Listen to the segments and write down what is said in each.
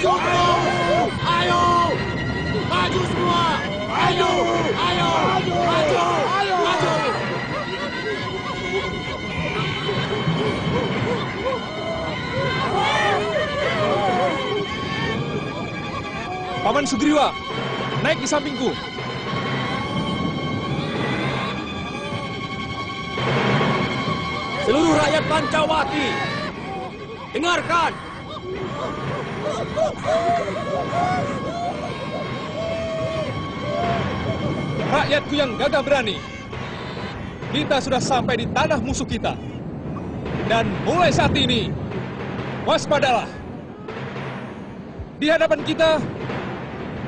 Maju semua! Ayo! Maju semua! Ayo! Ayo! Maju! Ayo! Maju! Paman Sugriwa, naik di sampingku. Seluruh rakyat Pancawati, dengarkan! Rakyatku yang gagah berani, kita sudah sampai di tanah musuh kita. Dan mulai saat ini, waspadalah. Di hadapan kita,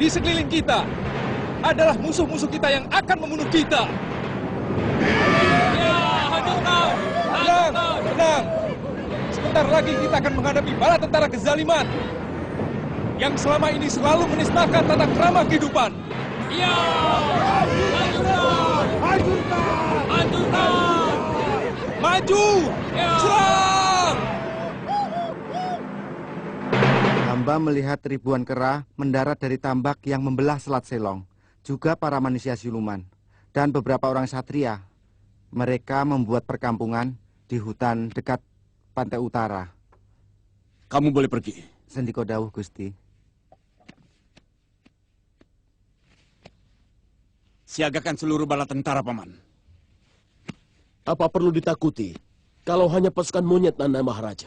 di sekeliling kita, adalah musuh-musuh kita yang akan membunuh kita. Tenang, tenang. Sebentar lagi kita akan menghadapi bala tentara kezaliman yang selama ini selalu menistakan tata krama kehidupan. Ya! Hancurkan! Hancurkan! Hancurkan! Maju! Serang! Hamba melihat ribuan kera mendarat dari tambak yang membelah Selat Selong, juga para manusia siluman, dan beberapa orang satria. Mereka membuat perkampungan di hutan dekat pantai utara. Kamu boleh pergi. Sendiko dawuh, Gusti. Siagakan seluruh bala tentara, Paman. Apa perlu ditakuti kalau hanya pasukan monyet Nanda Maharaja?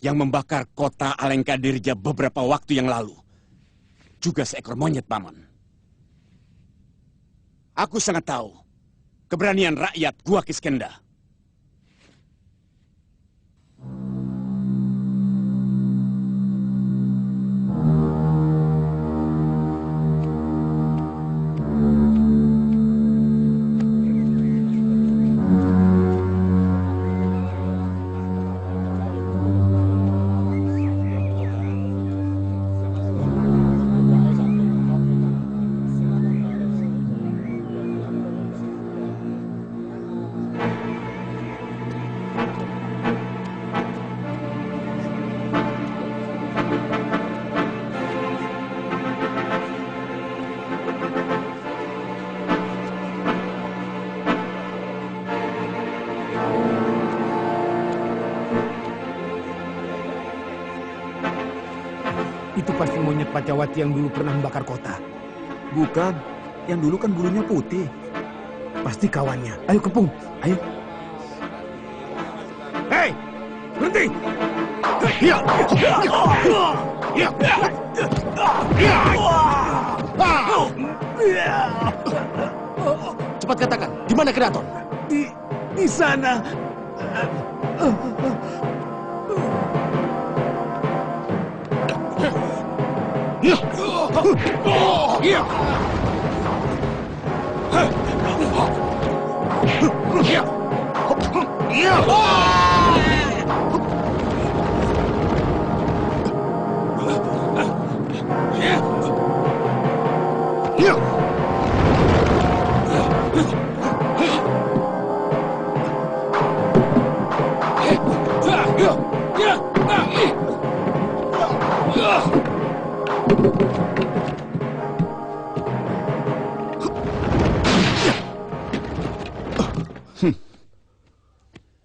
Yang membakar kota Alengkadirja beberapa waktu yang lalu juga seekor monyet, Paman. Aku sangat tahu keberanian rakyat Gua Kiskenda. Itu pasti monyet Pancawati yang dulu pernah membakar kota. Bukan, yang dulu kan bulunya putih. Pasti kawannya. Ayo kepung, ayo. Hei, berhenti! Cepat katakan, di mana Keraton? Di sana.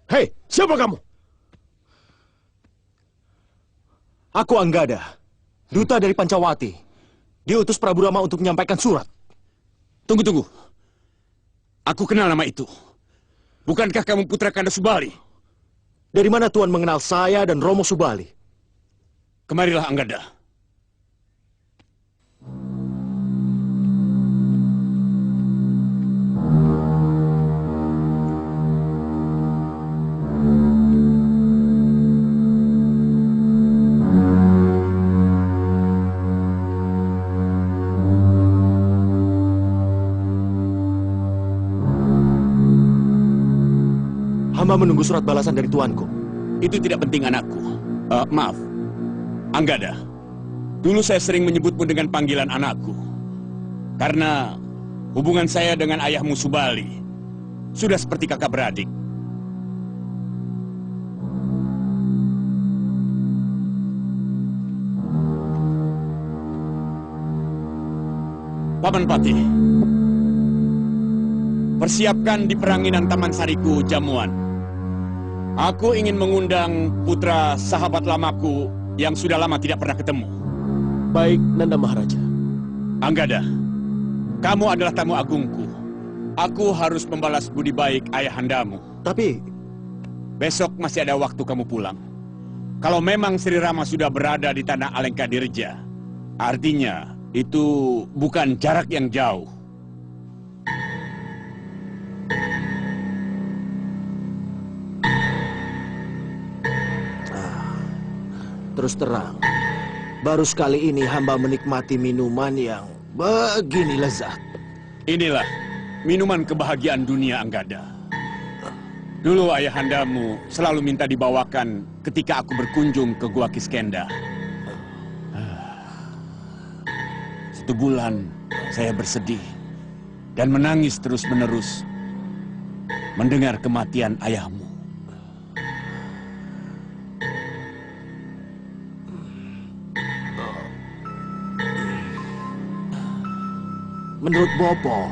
Hei, siapa kamu? Aku Anggada, duta dari Pancawati. Diutus Prabu Rama untuk menyampaikan surat. Tunggu. Aku kenal nama itu. Bukankah kamu putra Kanda Subali? Dari mana Tuan mengenal saya dan Romo Subali? Kemarilah, Anggada. Hamba menunggu surat balasan dari tuanku. Itu tidak penting, anakku. Maaf, Anggada. Dulu saya sering menyebutmu dengan panggilan anakku. Karena hubungan saya dengan ayahmu Subali sudah seperti kakak beradik. Paman Patih, persiapkan di peranginan Taman Sariku Jamuan. Aku ingin mengundang putra sahabat lamaku yang sudah lama tidak pernah ketemu. Baik, Nanda Maharaja. Anggada, kamu adalah tamu agungku. Aku harus membalas budi baik ayahandamu. Tapi Besok masih ada waktu kamu pulang. Kalau memang Sri Rama sudah berada di tanah Alengka Dirja, artinya itu bukan jarak yang jauh. Terus terang, baru sekali ini hamba menikmati minuman yang begini lezat. Inilah minuman kebahagiaan dunia, Anggada. Dulu ayahandamu selalu minta dibawakan ketika aku berkunjung ke Gua Kiskenda. 1 bulan saya bersedih dan menangis terus-menerus mendengar kematian ayahmu. Menurut Bopo,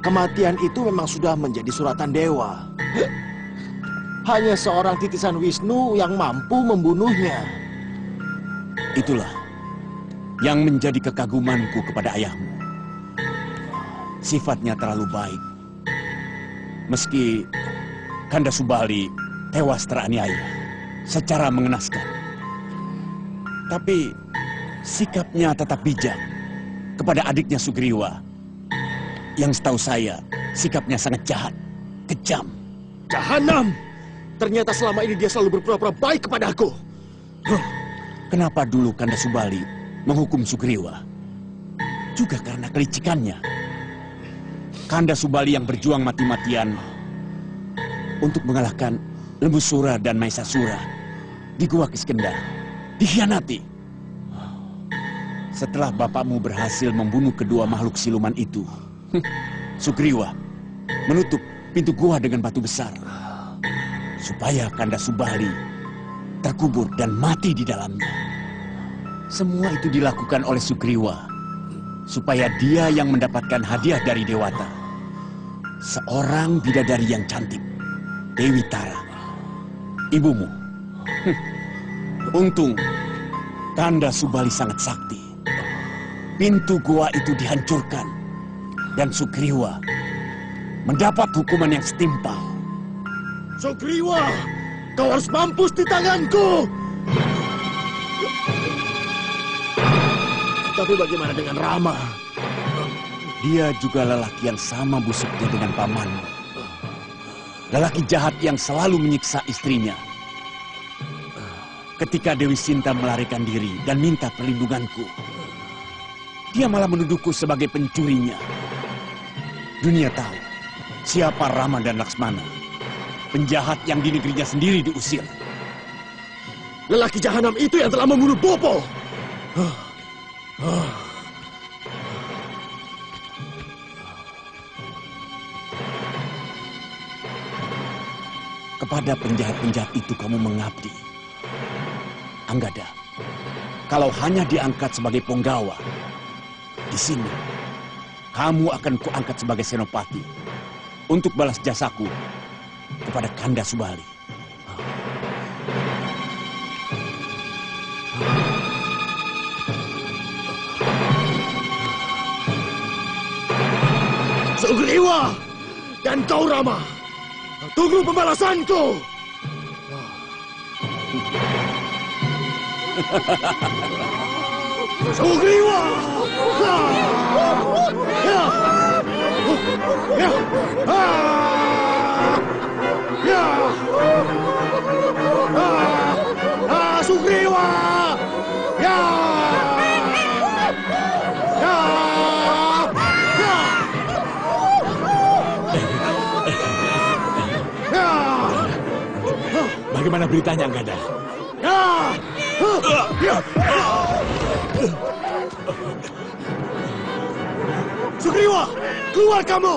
kematian itu memang sudah menjadi suratan dewa. Hanya seorang titisan Wisnu yang mampu membunuhnya. Itulah yang menjadi kekagumanku kepada ayahmu. Sifatnya terlalu baik. Meski Kanda Subali tewas teraniaya secara mengenaskan, tapi sikapnya tetap bijak kepada adiknya Sugriwa, yang setahu saya sikapnya sangat jahat, kejam. Jahanam! Ternyata selama ini dia selalu berpura-pura baik kepadaku. Kenapa dulu Kanda Subali menghukum Sugriwa? Juga karena kelicikannya. Kanda Subali yang berjuang mati-matian untuk mengalahkan Lembusura dan Maesasura di Gua Kiskenda dikhianati. Setelah bapakmu berhasil membunuh kedua makhluk siluman itu, Sugriwa menutup pintu gua dengan batu besar supaya Kanda Subali terkubur dan mati di dalamnya. Semua itu dilakukan oleh Sugriwa supaya dia yang mendapatkan hadiah dari Dewata, seorang bidadari yang cantik, Dewi Tara, ibumu. Untung Kanda Subali sangat sakti. Pintu gua itu dihancurkan dan Sugriwa mendapat hukuman yang setimpal. Sugriwa, kau harus mampus di tanganku. Tapi bagaimana dengan Rama? Dia juga lelaki yang sama busuknya dengan pamanmu. Lelaki jahat yang selalu menyiksa istrinya. Ketika Dewi Sinta melarikan diri dan minta perlindunganku, dia malah menuduhku sebagai pencurinya. Dunia tahu siapa Rama dan Laksmana, penjahat yang di negerinya sendiri diusir. Lelaki jahanam itu yang telah membunuh Bopo. Kepada penjahat-penjahat itu kamu mengabdi. Anggada, kalau hanya diangkat sebagai punggawa, di sini kamu akan kuangkat sebagai senopati untuk balas jasaku kepada Kanda Subali. Sugriwa dan kau Rama, tunggu pembalasanku. Sugriwa! Sugriwa! bagaimana beritanya, Anggada? Sugriwa, keluar kamu!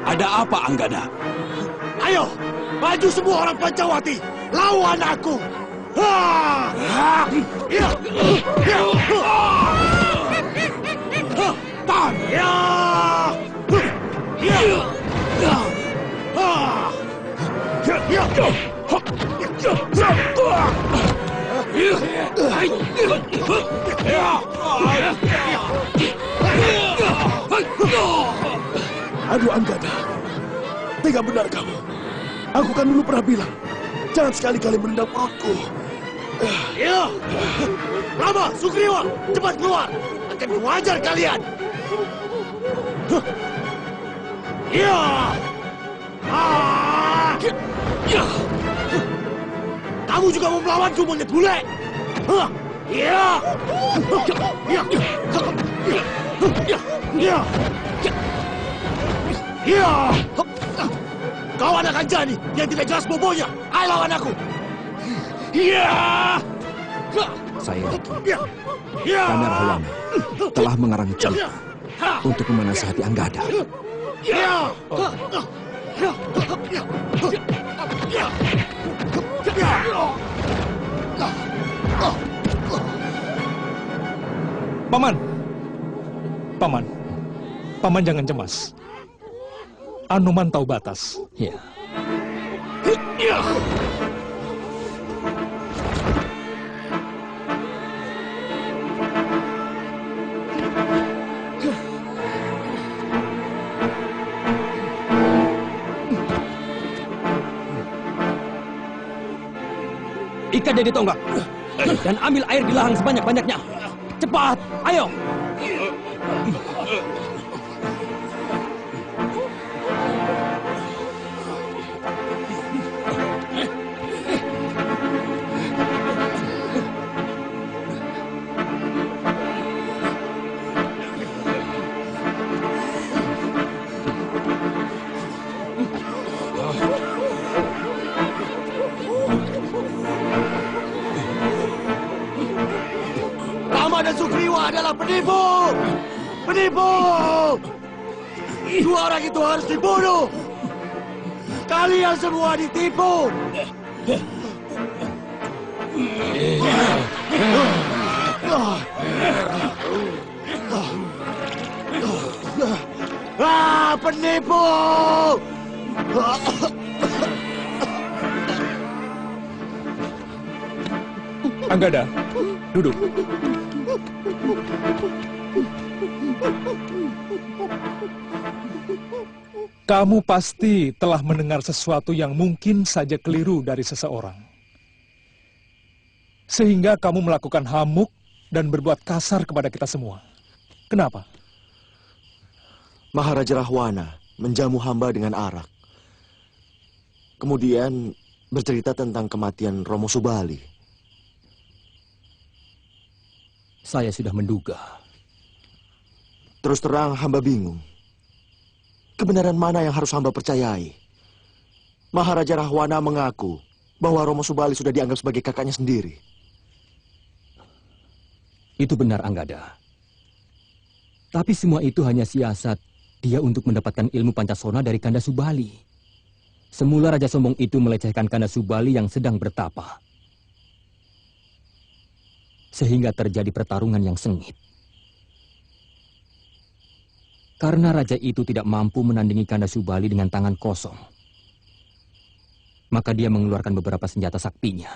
Ada apa, Anggada? Ayo, maju semua orang Pancawati, lawan aku! Aduh, Anggada. Tega benar kamu. Aku kan dulu pernah bilang, jangan sekali-kali merendam perutku. Ya! Rama, Sugriwa, cepat keluar. Akan kuajar kalian. Ya! Kamu juga mau melawanku, monyet bule? Ya! Ya! Kau anak Anjani yang tidak jelas bobonya. Ayo lawan aku. Ya! Saya yakin Kanda Rahwana telah mengarang cerita untuk menasihati Anggada. Paman jangan cemas. Anoman tahu batas. Ya. Ikat dia di tonggak dan ambil air di lahang sebanyak-banyaknya. Cepat, ayo! Rama dan Sugriwa adalah penipu! Penipu! Dua orang itu harus dibunuh! Kalian semua ditipu! Penipu! Anggada, duduk. Kamu pasti telah mendengar sesuatu yang mungkin saja keliru dari seseorang. Sehingga kamu melakukan hamuk dan berbuat kasar kepada kita semua. Kenapa? Maharaja Rahwana menjamu hamba dengan arak. Kemudian bercerita tentang kematian Romo Subali. Saya sudah menduga. Terus terang hamba bingung. Kebenaran mana yang harus hamba percayai? Maharaja Rahwana mengaku bahwa Romo Subali sudah dianggap sebagai kakaknya sendiri. Itu benar, Anggada. Tapi semua itu hanya siasat dia untuk mendapatkan ilmu Pancasona dari Kanda Subali. Semula Raja Sombong itu melecehkan Kanda Subali yang sedang bertapa. Sehingga terjadi pertarungan yang sengit. Karena raja itu tidak mampu menandingi Kanda Subali dengan tangan kosong, maka dia mengeluarkan beberapa senjata saktinya.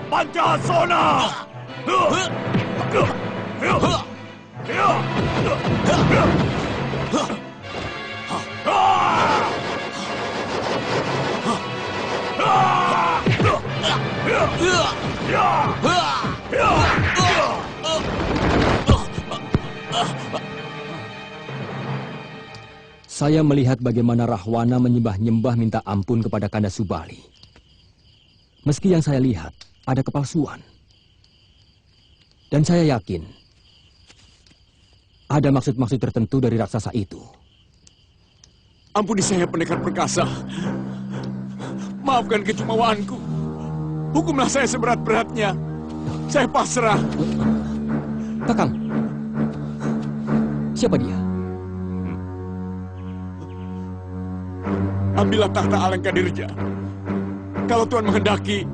Pancasona! Saya melihat bagaimana Rahwana menyembah-nyembah minta ampun kepada Kanda Subali. Meski yang saya lihat ada kepalsuan. Dan saya yakin ada maksud-maksud tertentu dari raksasa itu. Ampuni saya, pendekar perkasa. Maafkan kecemawaanku. Hukumlah saya seberat-beratnya. Saya pasrah. Kakang, siapa dia? ambillah tahta Alengkadirja. Kalau Tuhan menghendaki,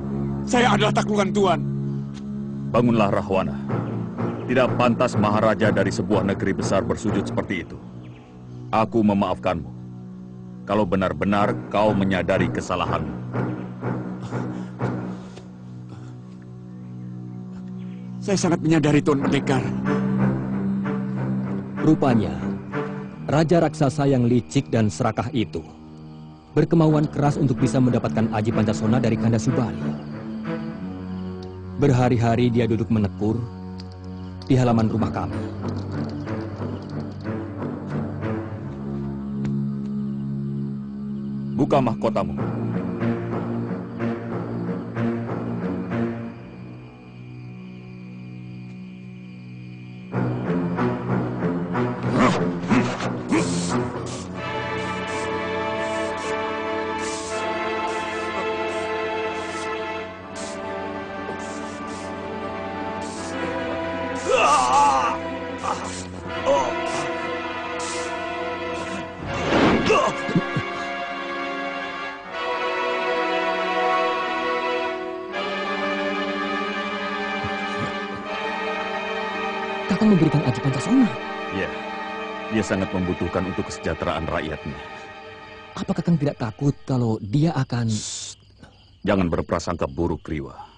saya adalah taklukan Tuhan. Bangunlah Rahwana. Tidak pantas Maharaja dari sebuah negeri besar bersujud seperti itu. Aku memaafkanmu. Kalau benar-benar kau menyadari kesalahanmu. Saya sangat menyadari, Tuan Pendekar. Rupanya, raja raksasa yang licik dan serakah itu berkemauan keras untuk bisa mendapatkan Aji Pancasona dari Kanda Subali. Berhari-hari dia duduk menekur di halaman rumah kami. Buka mahkotamu. Kakang memberikan Aji Pancasona. Ya, dia sangat membutuhkan untuk kesejahteraan rakyatnya. Apa Kakang tidak takut kalau dia akan... Jangan berprasangka buruk, Kriwa.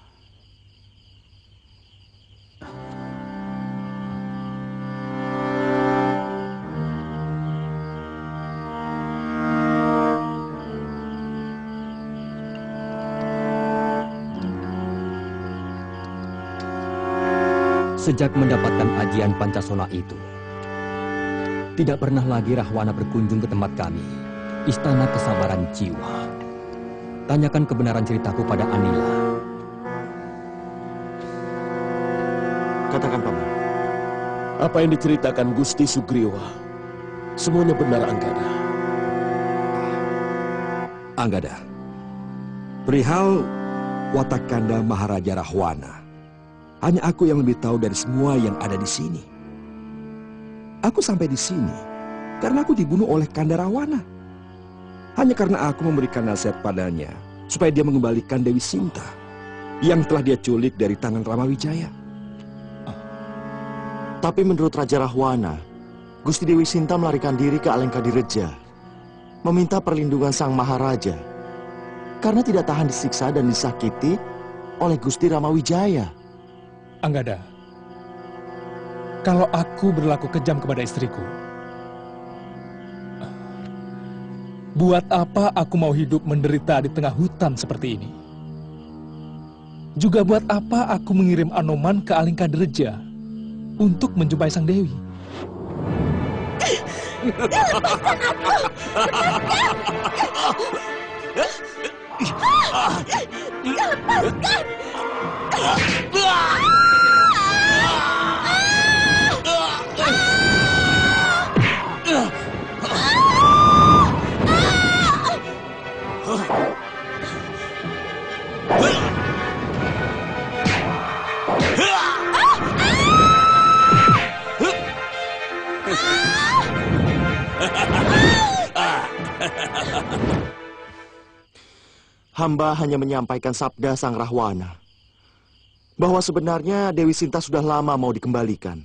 Sejak mendapatkan ajian Pancasona itu, tidak pernah lagi Rahwana berkunjung ke tempat kami, Istana Kesabaran Jiwa. Tanyakan kebenaran ceritaku pada Anila. Katakan, Paman. Apa yang diceritakan Gusti Sugriwa, semuanya benar, Anggada. Anggada, perihal watak Kanda Maharaja Rahwana, hanya aku yang lebih tahu dari semua yang ada di sini. Aku sampai di sini karena aku dibunuh oleh Kanda Rahwana. Hanya karena aku memberikan nasihat padanya supaya dia mengembalikan Dewi Sinta yang telah dia culik dari tangan Ramawijaya. Tapi menurut Raja Rahwana, Gusti Dewi Sinta melarikan diri ke Alengkadirja, meminta perlindungan Sang Maharaja karena tidak tahan disiksa dan disakiti oleh Gusti Ramawijaya. Anggada, kalau aku berlaku kejam kepada istriku, buat apa aku mau hidup menderita di tengah hutan seperti ini? Juga buat apa aku mengirim Anoman ke Alengkadirja untuk menjumpai Sang Dewi? Lepaskan aku! Lepaskan! Hamba hanya menyampaikan sabda Sang Rahwana bahwa sebenarnya Dewi Sinta sudah lama mau dikembalikan.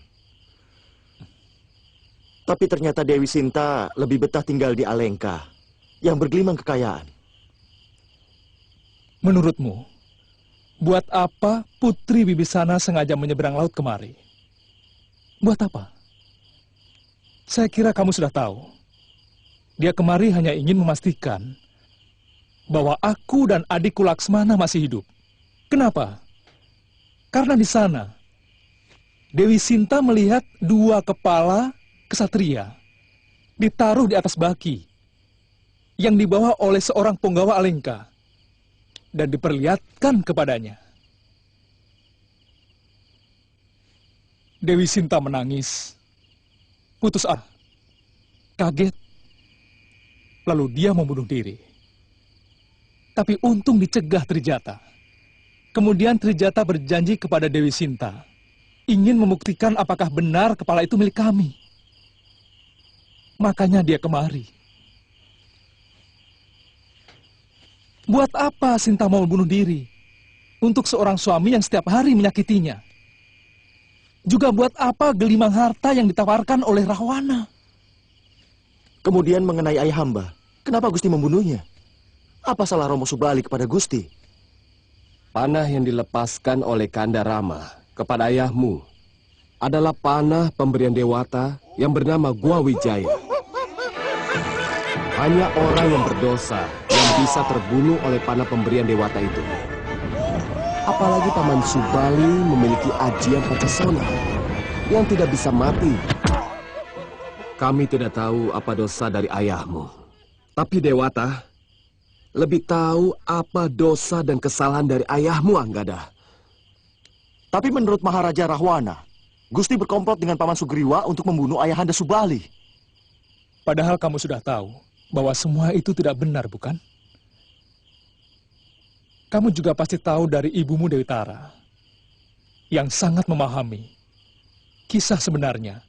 Tapi ternyata Dewi Sinta lebih betah tinggal di Alengka yang bergelimang kekayaan. Menurutmu, buat apa Putri Wibisana sengaja menyeberang laut kemari? Buat apa? Saya kira kamu sudah tahu. Dia kemari hanya ingin memastikan bahwa aku dan adikku Laksmana masih hidup. Kenapa? Karena di sana, Dewi Sinta melihat 2 kepala kesatria ditaruh di atas baki yang dibawa oleh seorang punggawa Alengka dan diperlihatkan kepadanya. Dewi Sinta menangis, putus asa, kaget, lalu dia membunuh diri. Tapi untung dicegah Trijata. Kemudian Trijata berjanji kepada Dewi Sinta, ingin membuktikan apakah benar kepala itu milik kami. Makanya dia kemari. Buat apa Sinta mau bunuh diri? Untuk seorang suami yang setiap hari menyakitinya. Juga buat apa gelimang harta yang ditawarkan oleh Rahwana? Kemudian mengenai ayah hamba, kenapa Gusti membunuhnya? Apa salah Romo Subali kepada Gusti? Panah yang dilepaskan oleh Kanda Rama kepada ayahmu adalah panah pemberian Dewata yang bernama Gua Wijaya. Hanya orang yang berdosa yang bisa terbunuh oleh panah pemberian Dewata itu. Apalagi Paman Subali memiliki ajian Pancasona yang tidak bisa mati. Kami tidak tahu apa dosa dari ayahmu. Tapi Dewata lebih tahu apa dosa dan kesalahan dari ayahmu, Anggada. Tapi menurut Maharaja Rahwana, Gusti berkomplot dengan Paman Sugriwa untuk membunuh ayahanda Subali. Padahal kamu sudah tahu bahwa semua itu tidak benar, bukan? Kamu juga pasti tahu dari ibumu Dewi Tara yang sangat memahami kisah sebenarnya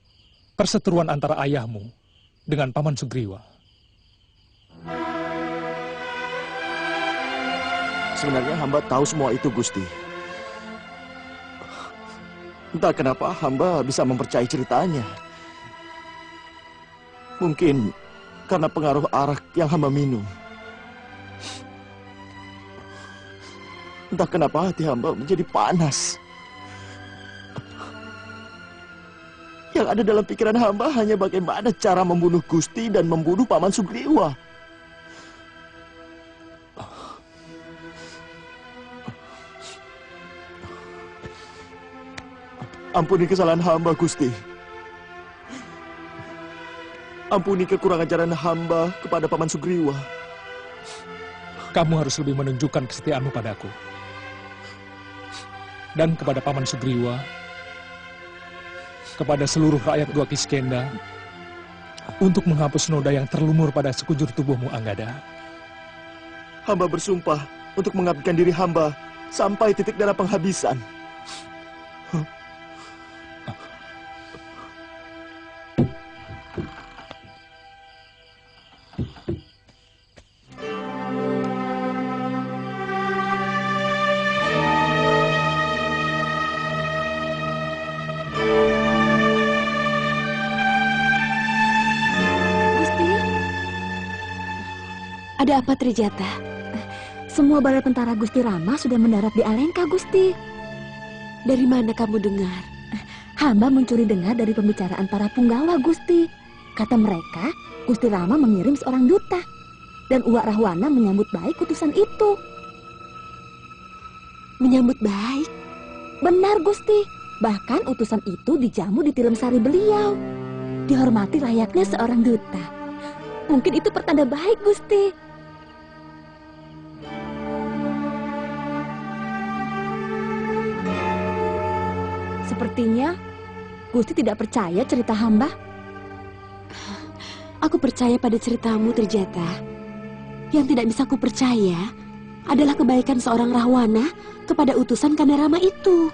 perseteruan antara ayahmu dengan Paman Sugriwa. Sebenarnya hamba tahu semua itu, Gusti. Entah kenapa hamba bisa mempercayai ceritanya. Mungkin karena pengaruh arak yang hamba minum. Entah kenapa hati hamba menjadi panas. Yang ada dalam pikiran hamba hanya bagaimana cara membunuh Gusti dan membunuh Paman Sugriwa. Ampuni kesalahan hamba, Gusti. Ampuni kekurangan ajaran hamba kepada Paman Sugriwa. Kamu harus lebih menunjukkan kesetiaanmu padaku. Dan kepada Paman Sugriwa, kepada seluruh rakyat Gua Kiskenda, untuk menghapus noda yang terlumur pada sekujur tubuhmu, Anggada. Hamba bersumpah untuk mengabdikan diri hamba sampai titik darah penghabisan. Ada apa, Trijata? Semua bala tentara Gusti Rama sudah mendarat di Alengka, Gusti. Dari mana kamu dengar? Hamba mencuri dengar dari pembicaraan para punggawa, Gusti. Kata mereka, Gusti Rama mengirim seorang duta. Dan Uwak Rahwana menyambut baik utusan itu. Menyambut baik? Benar, Gusti. Bahkan utusan itu dijamu di tilam sari beliau. Dihormati layaknya seorang duta. Mungkin itu pertanda baik, Gusti. Sepertinya Gusti tidak percaya cerita hamba. Aku percaya pada ceritamu, Trijata. Yang tidak bisa ku percaya adalah kebaikan seorang Rahwana kepada utusan Kanda Rama itu.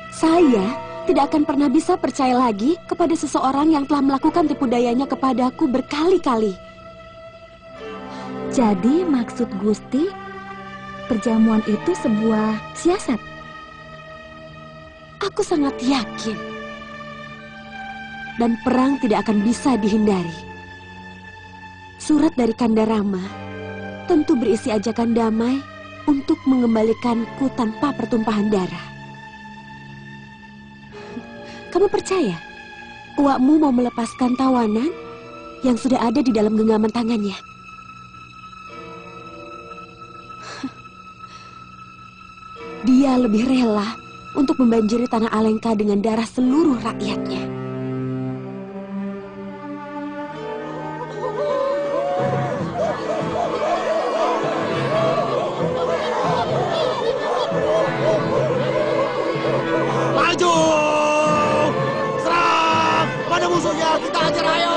Saya tidak akan pernah bisa percaya lagi kepada seseorang yang telah melakukan tipu dayanya kepadaku berkali-kali. Jadi maksud Gusti, perjamuan itu sebuah siasat? Aku sangat yakin. Dan perang tidak akan bisa dihindari. Surat dari Kanda Rama tentu berisi ajakan damai untuk mengembalikanku tanpa pertumpahan darah. Kamu percaya uakmu mau melepaskan tawanan yang sudah ada di dalam genggaman tangannya? Dia lebih rela untuk membanjiri tanah Alengka dengan darah seluruh rakyatnya. Maju! Serang! Mana musuhnya? Kita hajar, ayo!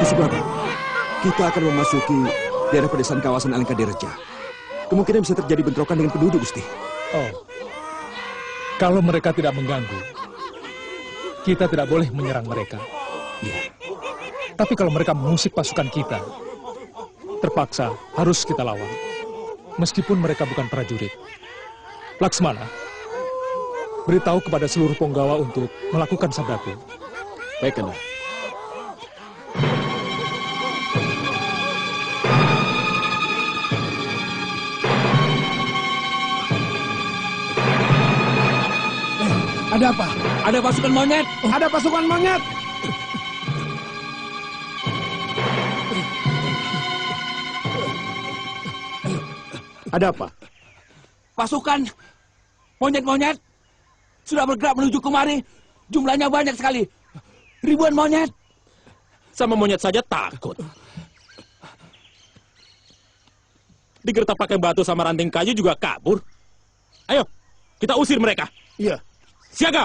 Gusti Prabu, kita akan memasuki daerah pedesaan kawasan Alengka-Dirja. Kemungkinan bisa terjadi bentrokan dengan penduduk, Gusti. Oh, kalau mereka tidak mengganggu, kita tidak boleh menyerang mereka. Iya. Tapi kalau mereka mengusik pasukan kita, terpaksa harus kita lawan. Meskipun mereka bukan prajurit. Laksmana, beritahu kepada seluruh Punggawa untuk melakukan sabdaku. Baik, Kanda. Ada apa? Ada pasukan monyet. Ada pasukan monyet. Ada apa? Pasukan monyet-monyet sudah bergerak menuju kemari. Jumlahnya banyak sekali. Ribuan monyet. Sama monyet saja takut. Digertak pakai batu sama ranting kayu juga kabur. Ayo, kita usir mereka. Iya. Siaga!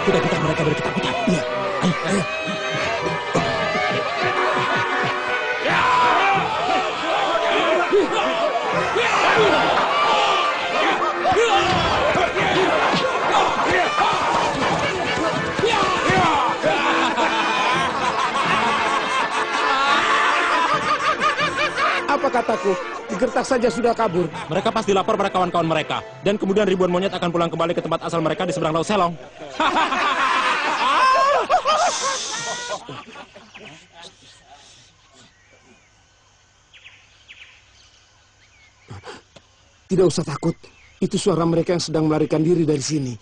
Kita mereka berketakutan. Iya. Ayo. Apa kataku? Digertak saja sudah kabur. Mereka pasti lapor pada kawan-kawan mereka. Dan kemudian ribuan monyet akan pulang kembali ke tempat asal mereka di seberang Laut Selong. Tidak usah takut. Itu suara mereka yang sedang melarikan diri dari sini.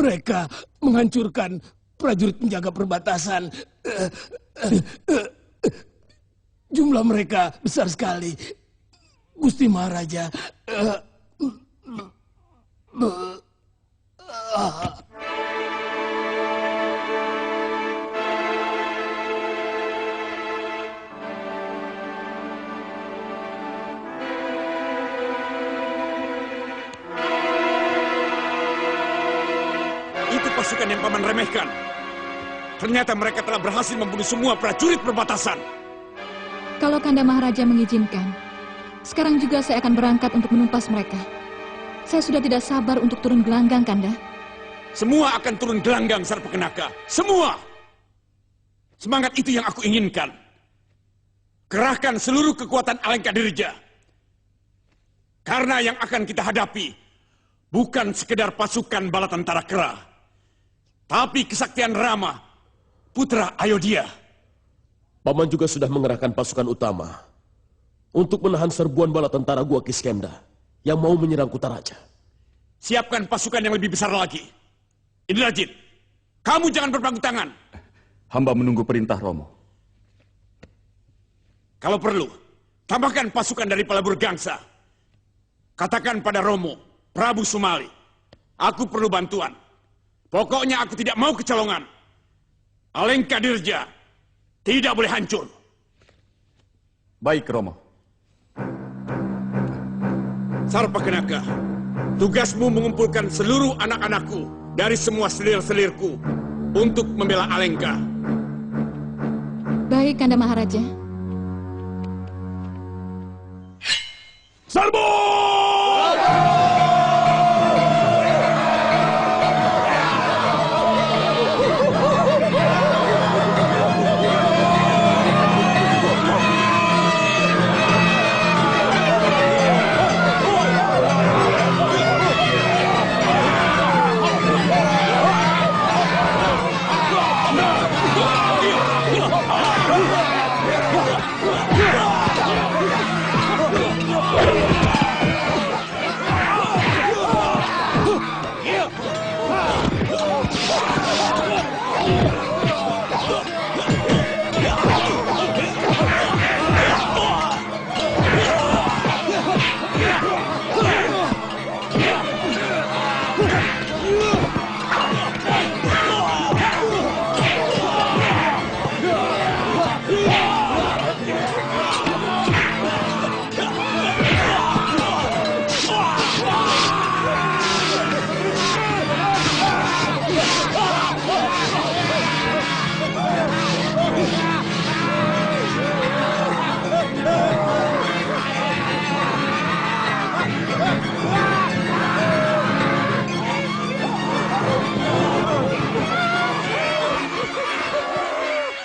Mereka menghancurkan prajurit penjaga perbatasan. Jumlah mereka besar sekali. Gusti Maharaja. Pasukan yang paman remehkan. Ternyata mereka telah berhasil membunuh semua prajurit perbatasan. Kalau Kanda Maharaja mengizinkan, sekarang juga saya akan berangkat untuk menumpas mereka. Saya sudah tidak sabar untuk turun gelanggang, Kanda. Semua akan turun gelanggang, Sarpakenaka. Semua! Semangat itu yang aku inginkan. Kerahkan seluruh kekuatan Alengka-Dirja. Karena yang akan kita hadapi bukan sekedar pasukan bala tentara kera, tapi kesaktian Rama, putra Ayodhya. Paman juga sudah mengerahkan pasukan utama untuk menahan serbuan bala tentara Gua Kiskenda yang mau menyerang Kutaraja. Siapkan pasukan yang lebih besar lagi. Indrajit, kamu jangan berpangku tangan. Hamba menunggu perintah Romo. Kalau perlu, tambahkan pasukan dari Palabur Gangsa. Katakan pada Romo, Prabu Sumali, aku perlu bantuan. Pokoknya aku tidak mau kecolongan. Alengka-Dirja tidak boleh hancur. Baik, Romo. Sarpakenaka, tugasmu mengumpulkan seluruh anak-anakku dari semua selir-selirku untuk membela Alengka. Baik, Kanda Maharaja. Serbu!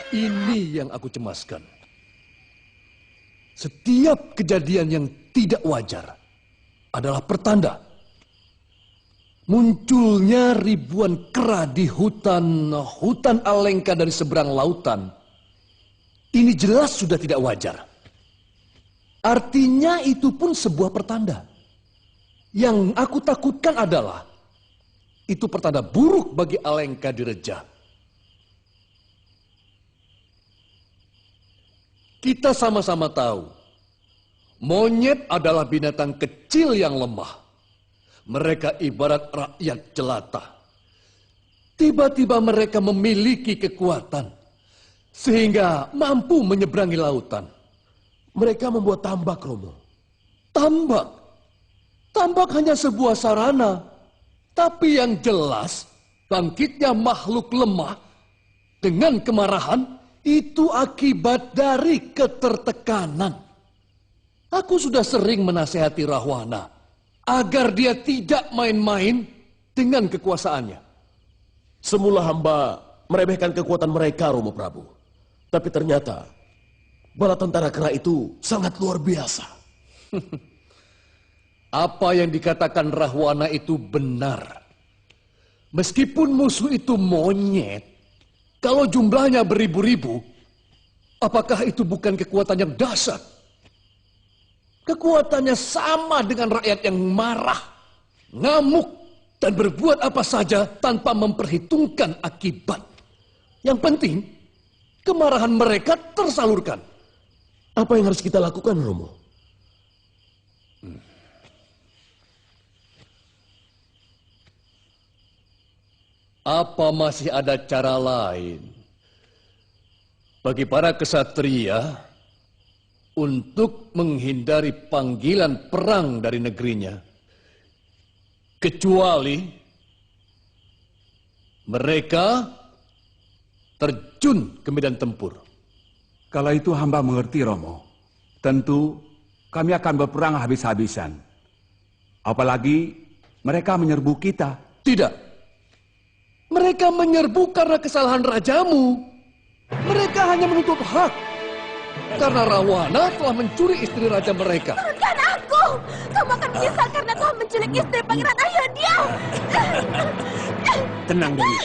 Ini yang aku cemaskan. Setiap kejadian yang tidak wajar adalah pertanda munculnya ribuan kera di hutan Alengka dari seberang lautan. Ini jelas sudah tidak wajar. Artinya itu pun sebuah pertanda. Yang aku takutkan adalah itu pertanda buruk bagi Alengka Direja. Kita sama-sama tahu, monyet adalah binatang kecil yang lemah. Mereka ibarat rakyat jelata. Tiba-tiba mereka memiliki kekuatan, sehingga mampu menyeberangi lautan. Mereka membuat tambak, Romo. Tambak? Tambak hanya sebuah sarana. Tapi yang jelas, bangkitnya makhluk lemah dengan kemarahan itu akibat dari ketertekanan. Aku sudah sering menasihati Rahwana agar dia tidak main-main dengan kekuasaannya. Semula hamba meremehkan kekuatan mereka, Romo Prabu. Tapi ternyata bala tentara kera itu sangat luar biasa. Apa yang dikatakan Rahwana itu benar. Meskipun musuh itu monyet, kalau jumlahnya beribu-ribu, apakah itu bukan kekuatan yang dahsyat? Kekuatannya sama dengan rakyat yang marah, ngamuk, dan berbuat apa saja tanpa memperhitungkan akibat. Yang penting, kemarahan mereka tersalurkan. Apa yang harus kita lakukan, Romo? Apa masih ada cara lain bagi para kesatria untuk menghindari panggilan perang dari negerinya, kecuali mereka terjun ke medan tempur? Kalau itu hamba mengerti, Romo. Tentu kami akan berperang habis-habisan. Apalagi mereka menyerbu kita. Tidak. Mereka menyerbu karena kesalahan rajamu. Mereka hanya menuntut hak. Karena Rahwana telah mencuri istri raja mereka. Turunkan aku! Kamu akan menyesal karena telah menculik istri Pangeran Ayodhya. Tenang, Dewi.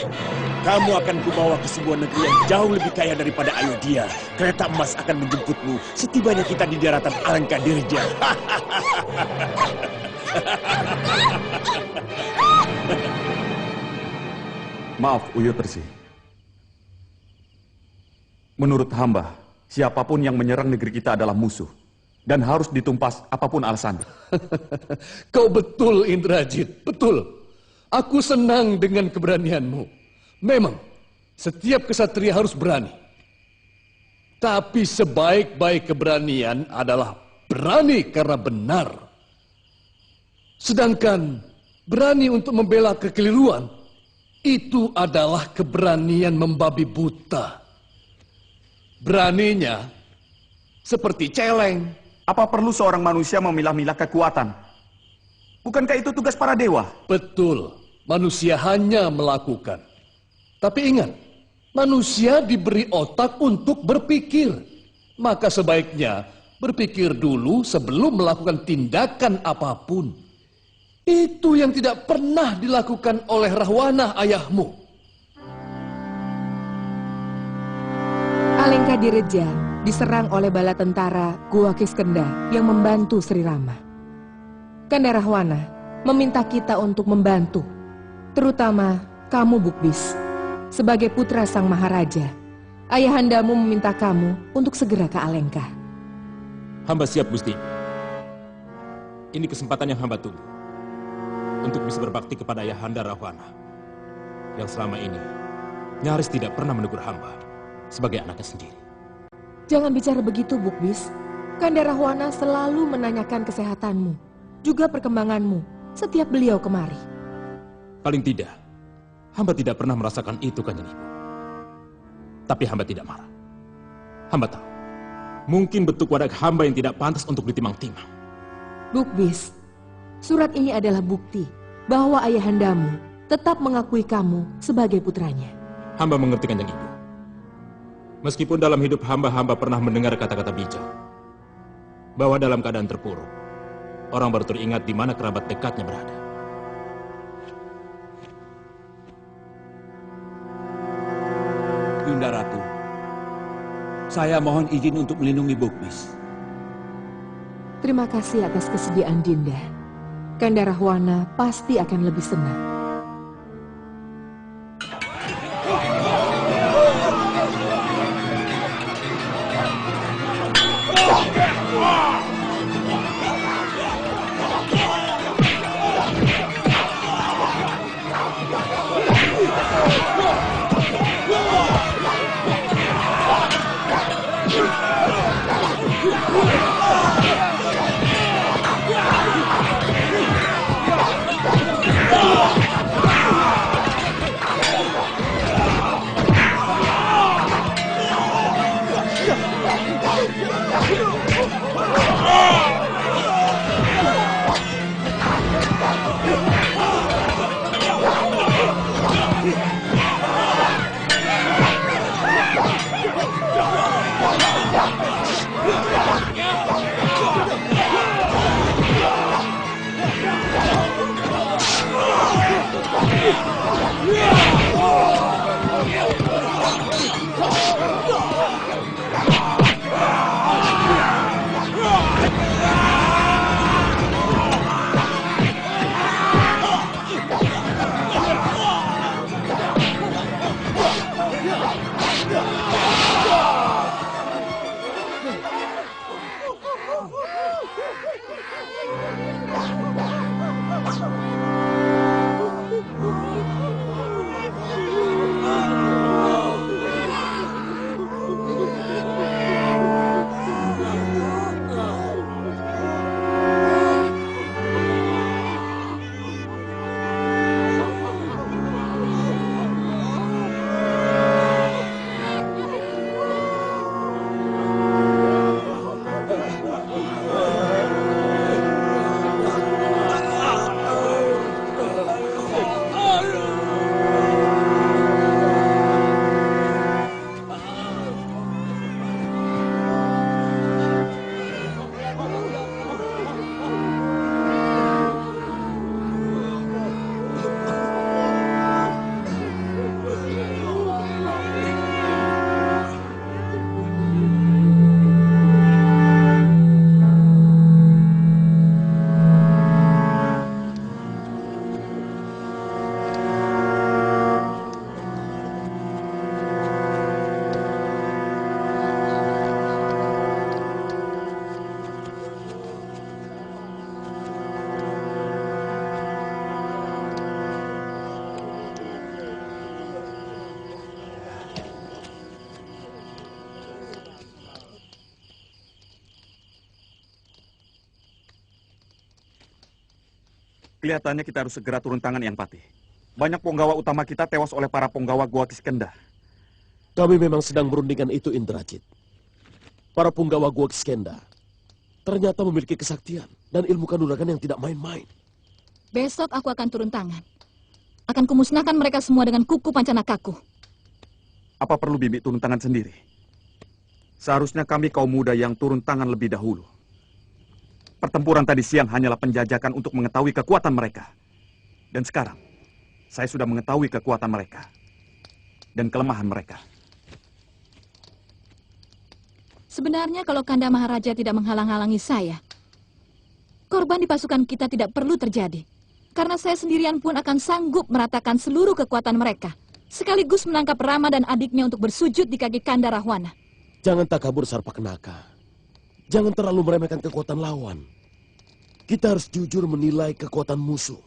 Kamu akan kubawa ke sebuah negeri yang jauh lebih kaya daripada Ayodhya. Kereta emas akan menjemputmu setibanya kita di daratan Alengka Dirja. Maaf, Uyotersi. Menurut hamba, siapapun yang menyerang negeri kita adalah musuh dan harus ditumpas apapun alasannya. Kau betul, Indrajit, betul. Aku senang dengan keberanianmu. Memang, setiap kesatria harus berani. Tapi sebaik-baik keberanian adalah berani karena benar. Sedangkan berani untuk membela kekeliruan, itu adalah keberanian membabi buta. Beraninya seperti celeng. Apa perlu seorang manusia memilah-milah kekuatan? Bukankah itu tugas para dewa? Betul, manusia hanya melakukan. Tapi ingat, manusia diberi otak untuk berpikir. Maka sebaiknya berpikir dulu sebelum melakukan tindakan apapun. Itu yang tidak pernah dilakukan oleh Rahwana ayahmu. Alengka Direja diserang oleh bala tentara Gua Kiskenda yang membantu Sri Rama. Kanda Rahwana meminta kita untuk membantu, terutama kamu Bukbis. Sebagai putra sang Maharaja, ayahandamu meminta kamu untuk segera ke Alengka. Hamba siap, Gusti. Ini kesempatan yang hamba tunggu untuk bisa berbakti kepada Ayahanda Rahwana yang selama ini nyaris tidak pernah menegur hamba sebagai anaknya sendiri. Jangan bicara begitu, Bukbis. Kanda Rahwana selalu menanyakan kesehatanmu, juga perkembanganmu setiap beliau kemari. Paling tidak, hamba tidak pernah merasakan itu, Kanjeng Ibu. Tapi hamba tidak marah. Hamba tahu, mungkin bentuk wadah hamba yang tidak pantas untuk ditimang-timang. Bukbis, surat ini adalah bukti bahwa ayahandamu tetap mengakui kamu sebagai putranya. Hamba mengerti, Kanjeng Ibu. Meskipun dalam hidup hamba pernah mendengar kata-kata bijak, bahwa dalam keadaan terpuruk, orang baru teringat di mana kerabat dekatnya berada. Yunda Ratu, saya mohon izin untuk melindungi Bukbis. Terima kasih atas kesediaan Dinda. Kanda Rahwana pasti akan lebih senang. Oh! Kelihatannya kita harus segera turun tangan, Yang Patih. Banyak punggawa utama kita tewas oleh para punggawa Gua Kiskenda. Kami memang sedang merundingkan itu, Indrajit. Para punggawa Gua Kiskenda ternyata memiliki kesaktian dan ilmu kanuragan yang tidak main-main. Besok aku akan turun tangan. Akan kumusnahkan mereka semua dengan kuku Pancanakaku. Apa perlu Bibi turun tangan sendiri? Seharusnya kami kaum muda yang turun tangan lebih dahulu. Pertempuran tadi siang hanyalah penjajakan untuk mengetahui kekuatan mereka. Dan sekarang, saya sudah mengetahui kekuatan mereka. Dan kelemahan mereka. Sebenarnya kalau Kanda Maharaja tidak menghalang-halangi saya, korban di pasukan kita tidak perlu terjadi. Karena saya sendirian pun akan sanggup meratakan seluruh kekuatan mereka. Sekaligus menangkap Rama dan adiknya untuk bersujud di kaki Kanda Rahwana. Jangan takabur, Sarpakenaka. Jangan terlalu meremehkan kekuatan lawan. Kita harus jujur menilai kekuatan musuh.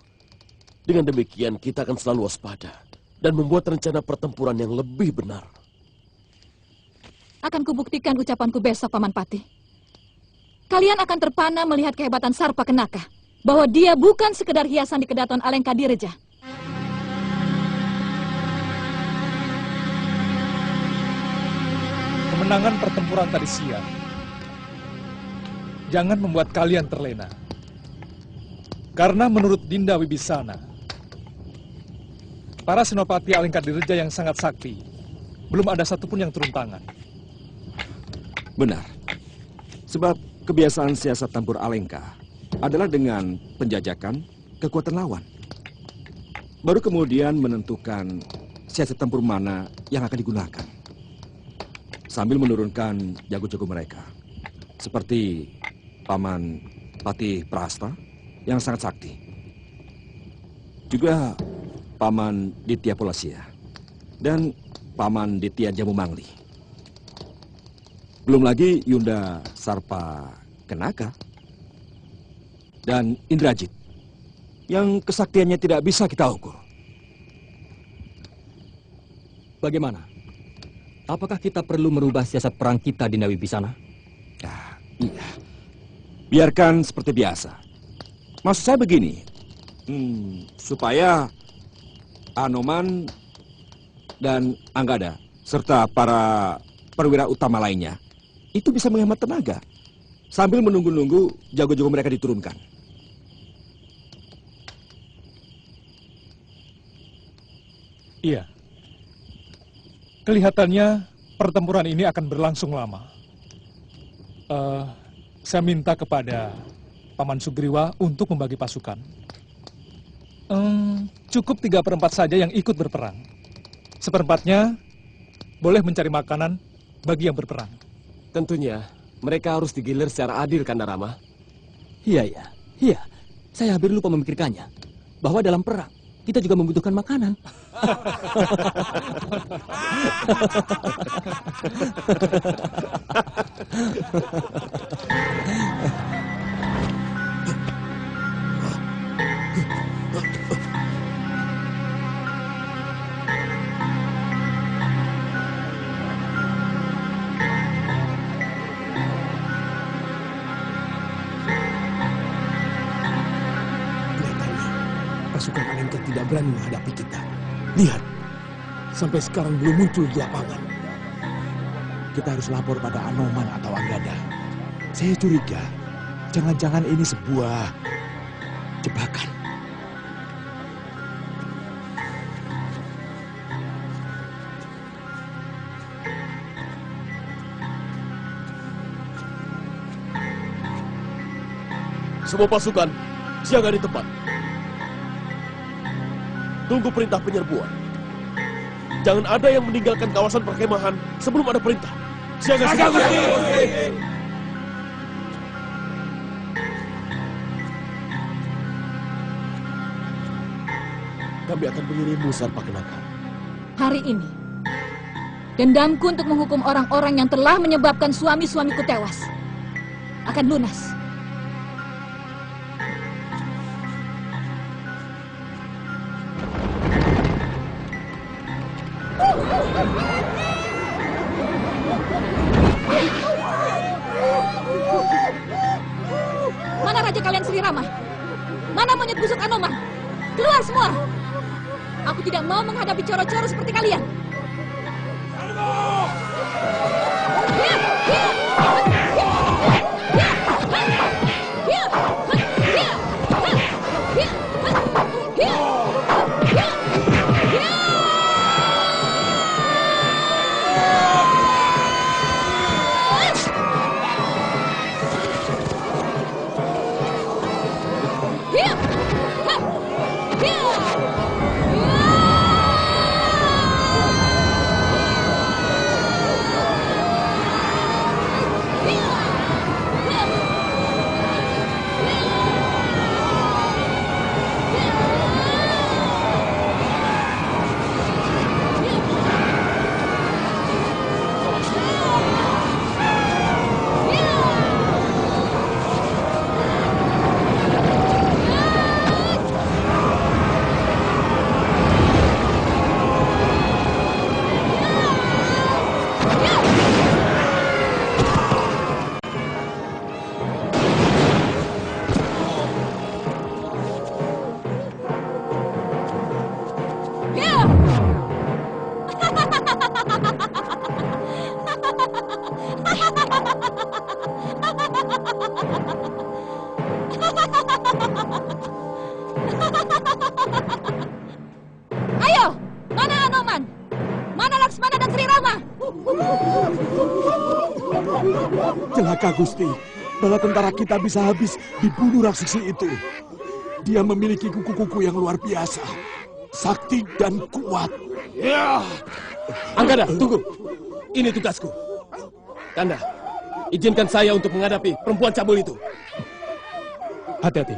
Dengan demikian kita akan selalu waspada dan membuat rencana pertempuran yang lebih benar. Akan kubuktikan ucapanku besok, Paman Patih. Kalian akan terpana melihat kehebatan Sarpakenaka. Bahwa dia bukan sekedar hiasan di kedaton Alengkadireja. Kemenangan pertempuran tadi siang jangan membuat kalian terlena. Karena menurut Dinda Wibisana, para senopati Alengkadireja yang sangat sakti, belum ada satupun yang turun tangan. Benar. Sebab kebiasaan siasat tempur Alengka adalah dengan penjajakan kekuatan lawan. Baru kemudian menentukan siasat tempur mana yang akan digunakan. Sambil menurunkan jago-jago mereka. Seperti Paman Patih Prahasta yang sangat sakti. Juga Paman Ditya Polasia dan Paman Ditya Jamumangli. Belum lagi Yunda Sarpakenaka dan Indrajit yang kesaktiannya tidak bisa kita ukur. Bagaimana? Apakah kita perlu merubah siasat perang kita di Wibisana? Iya. Biarkan seperti biasa. Maksud saya begini, supaya Anoman dan Anggada serta para perwira utama lainnya itu bisa menghemat tenaga sambil menunggu-nunggu jago-jago mereka diturunkan. Iya. Kelihatannya pertempuran ini akan berlangsung lama. Saya minta kepada Paman Sugriwa untuk membagi pasukan. Cukup 3/4 saja yang ikut berperang. 1/4-nya boleh mencari makanan bagi yang berperang. Tentunya, mereka harus digilir secara adil, Kanda Rama. Iya. Saya hampir lupa memikirkannya. Bahwa dalam perang, kita juga membutuhkan makanan. Pasukan Alengka tidak berani menghadapi kita. Lihat, sampai sekarang belum muncul di lapangan. Kita harus lapor pada Anoman atau Anggada. Saya curiga, jangan-jangan ini sebuah jebakan. Semua pasukan, siaga di tempat. Tunggu perintah penyerbuan. Jangan ada yang meninggalkan kawasan perkemahan sebelum ada perintah. Siaga. Kami akan mengirimmu, Sarpakenaka. Hari ini, dendamku untuk menghukum orang-orang yang telah menyebabkan suami-suamiku tewas akan lunas. Mana raja kalian Sri Rama? Mana monyet busuk Anoman? Keluar semua! Aku tidak mau menghadapi coro-coro seperti kalian. Ayo, mana Anoman? Mana Laksmana dan Sri Rama? Celaka Gusti, bala tentara kita bisa habis dibunuh raksasa itu. Dia memiliki kuku-kuku yang luar biasa, sakti dan kuat. Ya, Anggada, tunggu. Ini tugasku. Kanda, izinkan saya untuk menghadapi perempuan cabul itu. Hati-hati.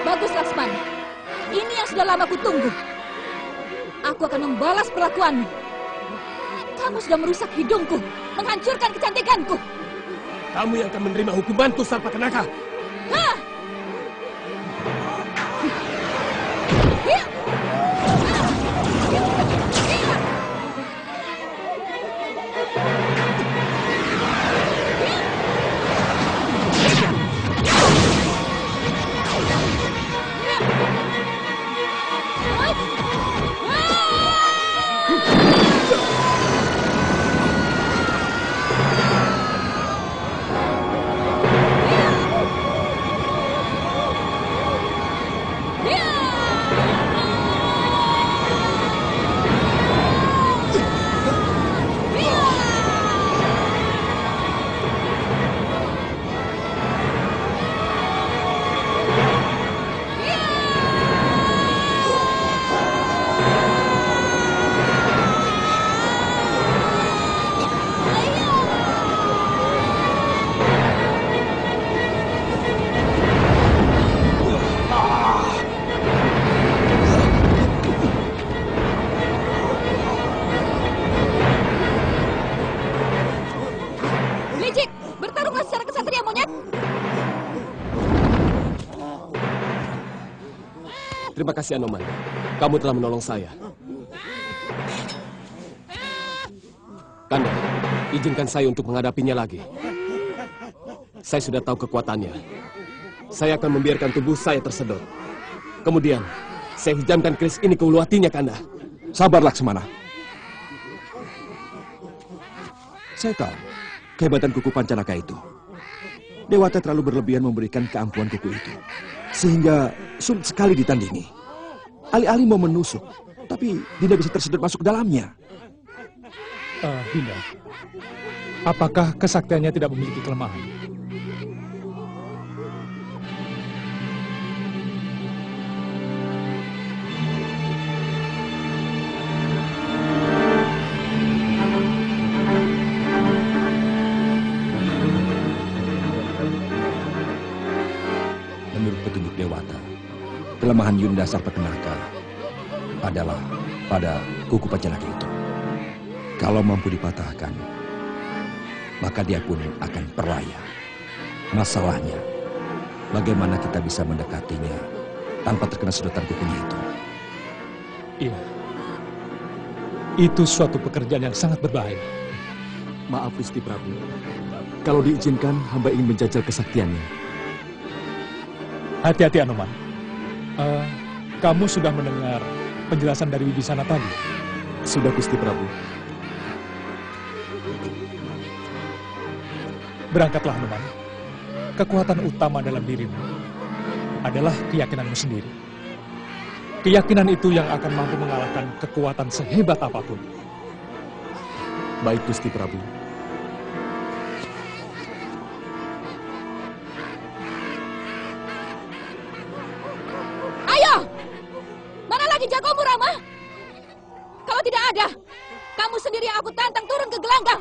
Bagus, Laksmana. Ini yang sudah lama kutunggu. Aku akan membalas perlakuanmu. Kamu sudah merusak hidungku, menghancurkan kecantikanku. Kamu yang akan menerima hukumanku, Sarpakenaka. Hah! Terima kasih, Anoman. Kamu telah menolong saya. Kanda, izinkan saya untuk menghadapinya lagi. Saya sudah tahu kekuatannya. Saya akan membiarkan tubuh saya tersedot. Kemudian, saya hijamkan keris ini ke ulu hatinya, Kanda. Sabar, Laksmana. Saya tahu kehebatan kuku Pancanaka itu. Dewata terlalu berlebihan memberikan keampuhan kuku itu, sehingga sulit sekali ditandingi. Alih-alih mau menusuk, tapi Dinda bisa tersedot masuk ke dalamnya. Dinda, apakah kesaktiannya tidak memiliki kelemahan? Menurut petunjuk Dewata, kelemahan Yunda Sarpakenaka adalah pada kuku Pancanaka itu. Kalau mampu dipatahkan, maka dia pun akan perlaya. Masalahnya, bagaimana kita bisa mendekatinya tanpa terkena sedotan kukunya itu? Iya. Itu suatu pekerjaan yang sangat berbahaya. Maaf Gusti Prabu. Kalau diizinkan, hamba ingin menjajal kesaktiannya. Hati-hati Anoman. Kamu sudah mendengar penjelasan dari Wibisana tadi? Sudah Gusti Prabu. Berangkatlah Anoman. Kekuatan utama dalam dirimu adalah keyakinanmu sendiri. Keyakinan itu yang akan mampu mengalahkan kekuatan sehebat apapun. Baik Gusti Prabu. Ayo! Mana lagi jagomu, Rama? Kalau tidak ada, kamu sendiri yang aku tantang turun ke gelanggang.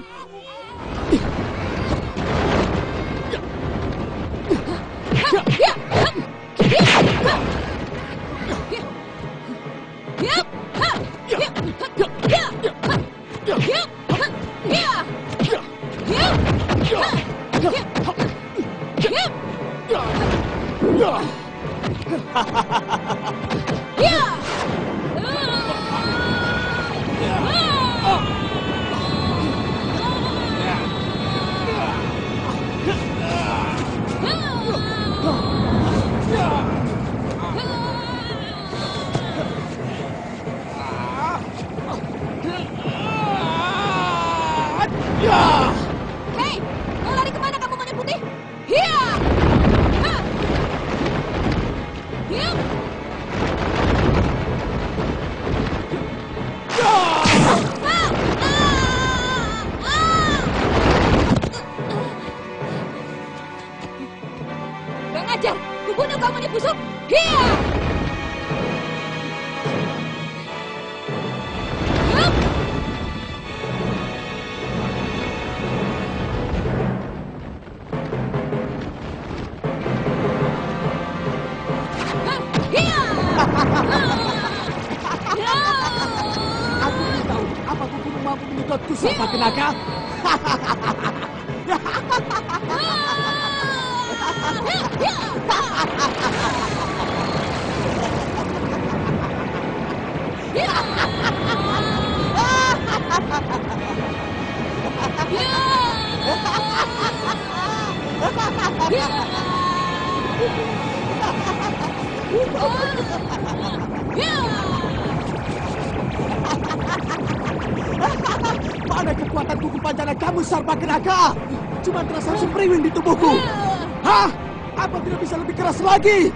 Hei, mau lari kemana kamu, monyet putih? Hiya! Hiya! Gak ngajar, kubunuh kamu monyet busuk. Hiya! Aku ingin tahu apa kukumu mampu menyedotku Sarpa Kenaka. Mana kekuatan kuku pancana kamu, Sarpa Kenaka? Cuma terasa sempriwing di tubuhku. Hah? Apa tidak bisa lebih keras lagi?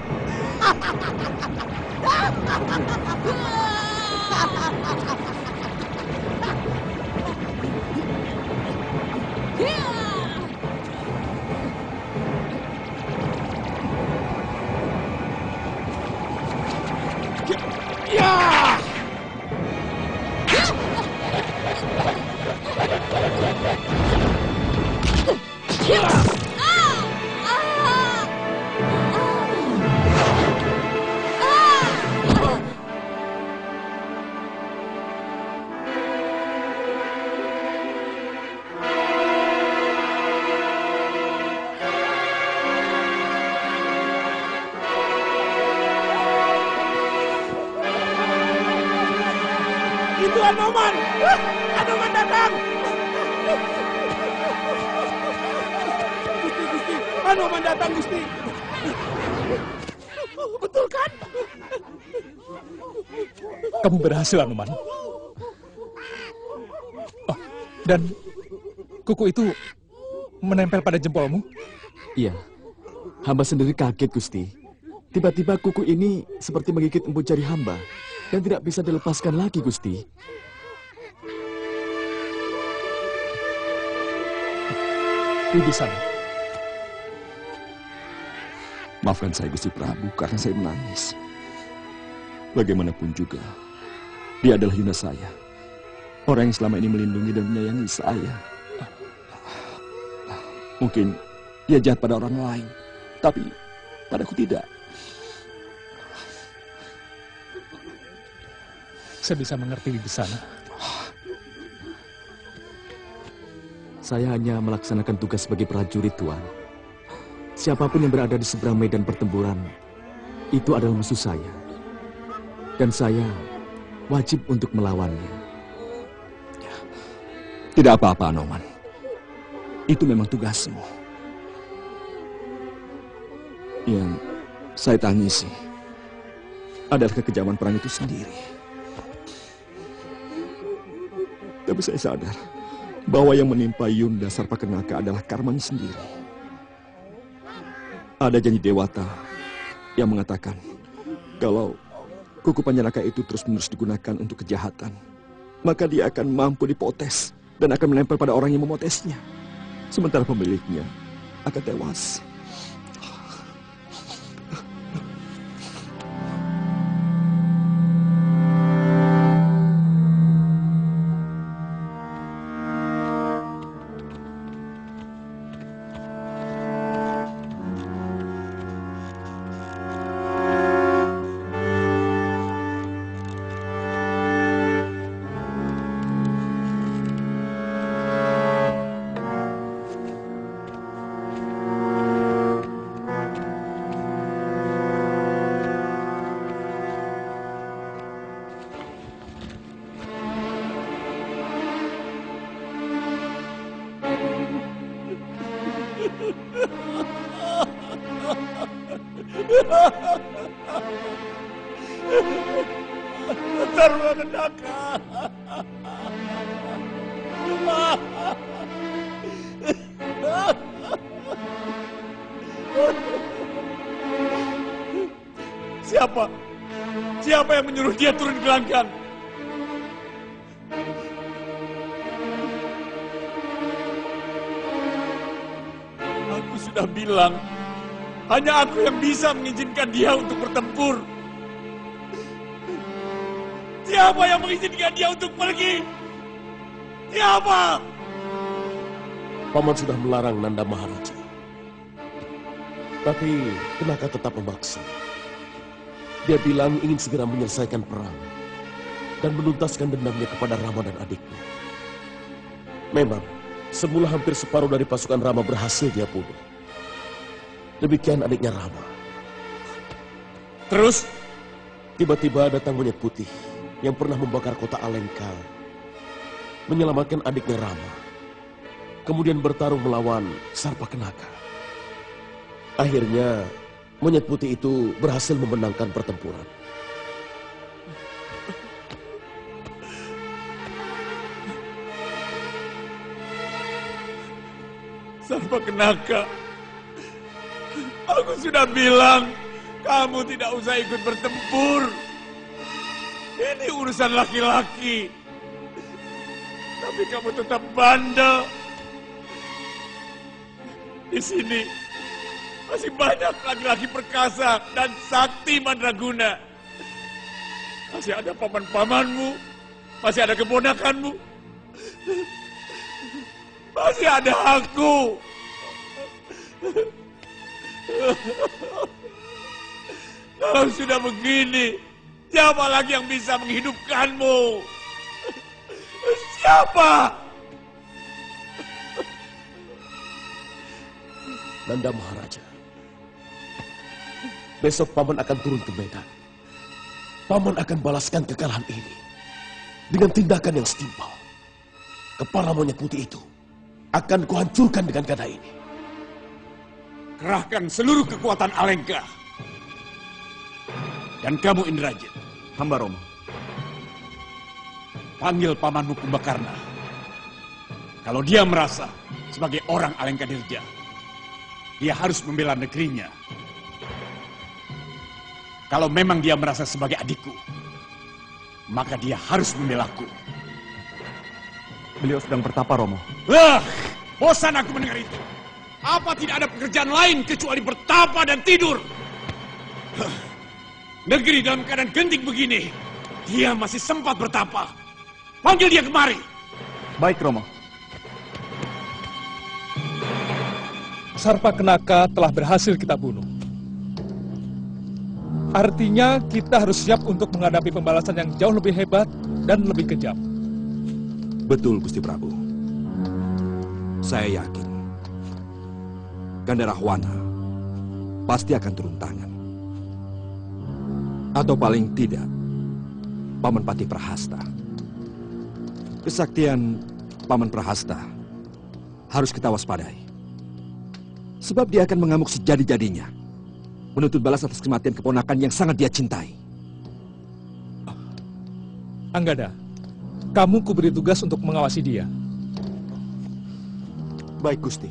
Itu Anoman! Anoman datang! Gusti, Anoman datang, Gusti! Betul kan? Kamu berhasil, Anoman. Oh, dan kuku itu menempel pada jempolmu? Iya. Hamba sendiri kaget, Gusti. Tiba-tiba kuku ini seperti menggigit empuk jari hamba dan tidak bisa dilepaskan lagi, Gusti. Wibisana. Maafkan saya, Gusti Prabu, karena saya menangis. Bagaimanapun juga, dia adalah Yunda saya. Orang yang selama ini melindungi dan menyayangi saya. Mungkin dia jahat pada orang lain, tapi padaku tidak. Saya bisa mengerti di sana. Saya hanya melaksanakan tugas sebagai prajurit, Tuan. Siapapun yang berada di seberang medan pertempuran, itu adalah musuh saya. Dan saya wajib untuk melawannya. Tidak apa-apa, Anoman. Itu memang tugasmu. Yang saya tangisi adalah kekejaman perang itu sendiri. Tapi saya sadar bahwa yang menimpa Yunda Sarpakenaka adalah karmanya sendiri. Ada janji Dewata yang mengatakan kalau kuku Panjanaka itu terus-menerus digunakan untuk kejahatan, maka dia akan mampu dipotes dan akan menempel pada orang yang memotesnya. Sementara pemiliknya akan tewas. Sarpakenaka. Siapa yang menyuruh dia turun gelanggang? Aku sudah bilang, hanya aku yang bisa mengizinkan dia untuk bertempur. Siapa yang mengizinkan dia untuk pergi? Siapa? Paman sudah melarang Nanda Maharaja. Tapi Kenaka tetap memaksa. Dia bilang ingin segera menyelesaikan perang dan menuntaskan dendamnya kepada Rama dan adiknya. Memang, semula hampir separuh dari pasukan Rama berhasil dia bunuh. Demikian adiknya Rama. Terus? Tiba-tiba datang monyet putih yang pernah membakar kota Alengka, menyelamatkan adiknya Rama, kemudian bertarung melawan Sarpakenaka. Akhirnya, monyet putih itu berhasil memenangkan pertempuran. Sarpakenaka, aku sudah bilang, kamu tidak usah ikut bertempur. Ini urusan laki-laki. Tapi kamu tetap bandel. Di sini masih banyak laki-laki perkasa dan sakti mandraguna. Masih ada paman-pamanmu, masih ada keponakanmu, masih ada aku. Kalau sudah begini, siapa lagi yang bisa menghidupkanmu? Siapa? Nanda Maharaja, besok Paman akan turun ke medan. Paman akan balaskan kekalahan ini dengan tindakan yang setimpal. Kepala monyet putih itu akan kuhancurkan dengan gada ini. Kerahkan seluruh kekuatan Alengka. Dan kamu Indrajit, hamba Romo. Panggil pamanmu Kumbakarna. Kalau dia merasa sebagai orang Alengka Dirja, dia harus membela negerinya. Kalau memang dia merasa sebagai adikku, maka dia harus membelaku. Beliau sedang bertapa, Romo. Bosan aku mendengar itu. Apa tidak ada pekerjaan lain kecuali bertapa dan tidur? Negeri dalam keadaan genting begini, dia masih sempat bertapa. Panggil dia kemari. Baik, Romo. Sarpakenaka telah berhasil kita bunuh. Artinya kita harus siap untuk menghadapi pembalasan yang jauh lebih hebat dan lebih kejam. Betul, Gusti Prabu. Saya yakin Kanda Rahwana pasti akan turun tangan. Atau paling tidak, Paman Patih Prahasta. Kesaktian Paman Prahasta harus kita waspadai. Sebab dia akan mengamuk sejadi-jadinya, menuntut balas atas kematian keponakan yang sangat dia cintai. Anggada, kamu kuberi tugas untuk mengawasi dia. Baik, Gusti.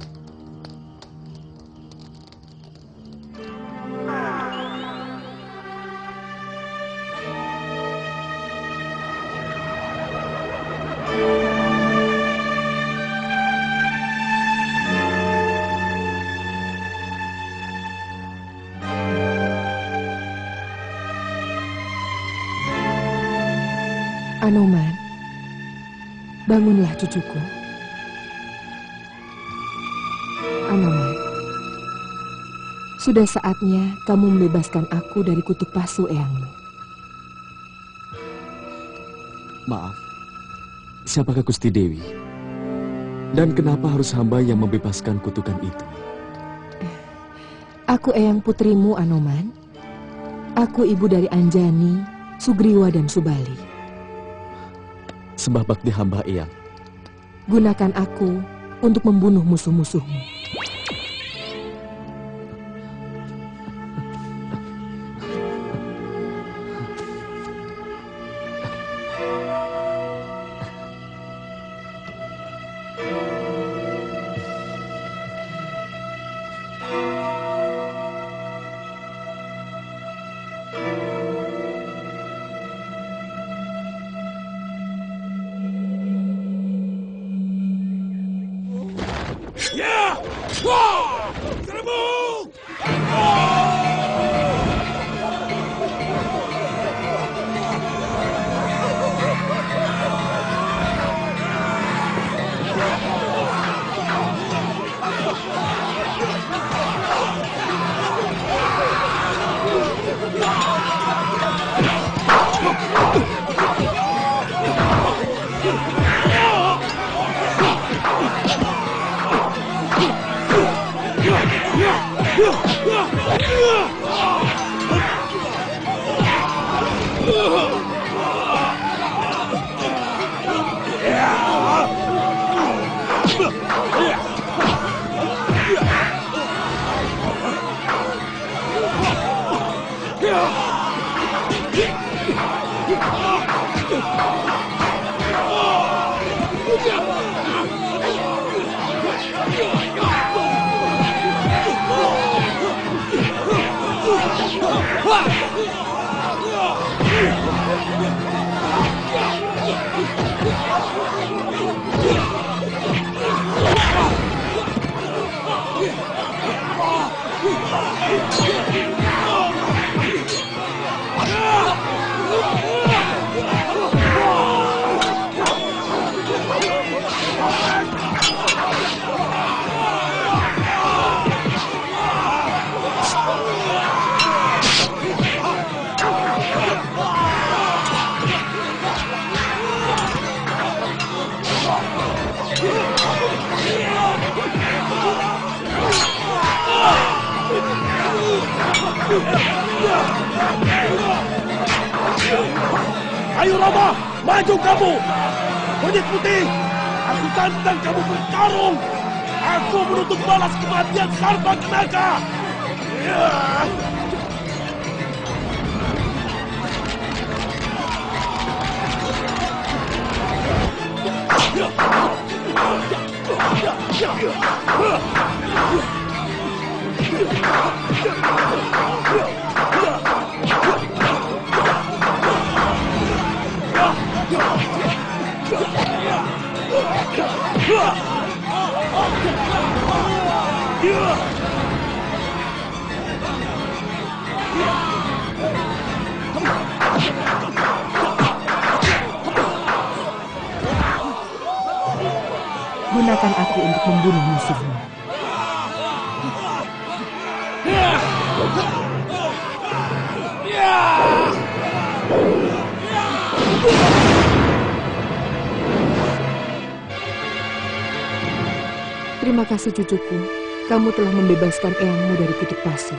Anoman, bangunlah cucuku. Anoman, sudah saatnya kamu membebaskan aku dari kutuk pasu eyangmu. Maaf, siapakah Gusti Dewi? Dan kenapa harus hamba yang membebaskan kutukan itu? Aku eyang putrimu, Anoman. Aku ibu dari Anjani, Sugriwa, dan Subali. Sembah bakti hamba eyang. Gunakan aku untuk membunuh musuh-musuhmu. Ya! Wah! Serbu! Ayo Rama, maju kamu! Monyet putih, aku tantang kamu bertarung! Aku menuntut balas kematian Sarpakenaka! Gunakan aku untuk membunuh musuhmu. Terima kasih cucuku, kamu telah membebaskan eyangmu dari kutuk pasu.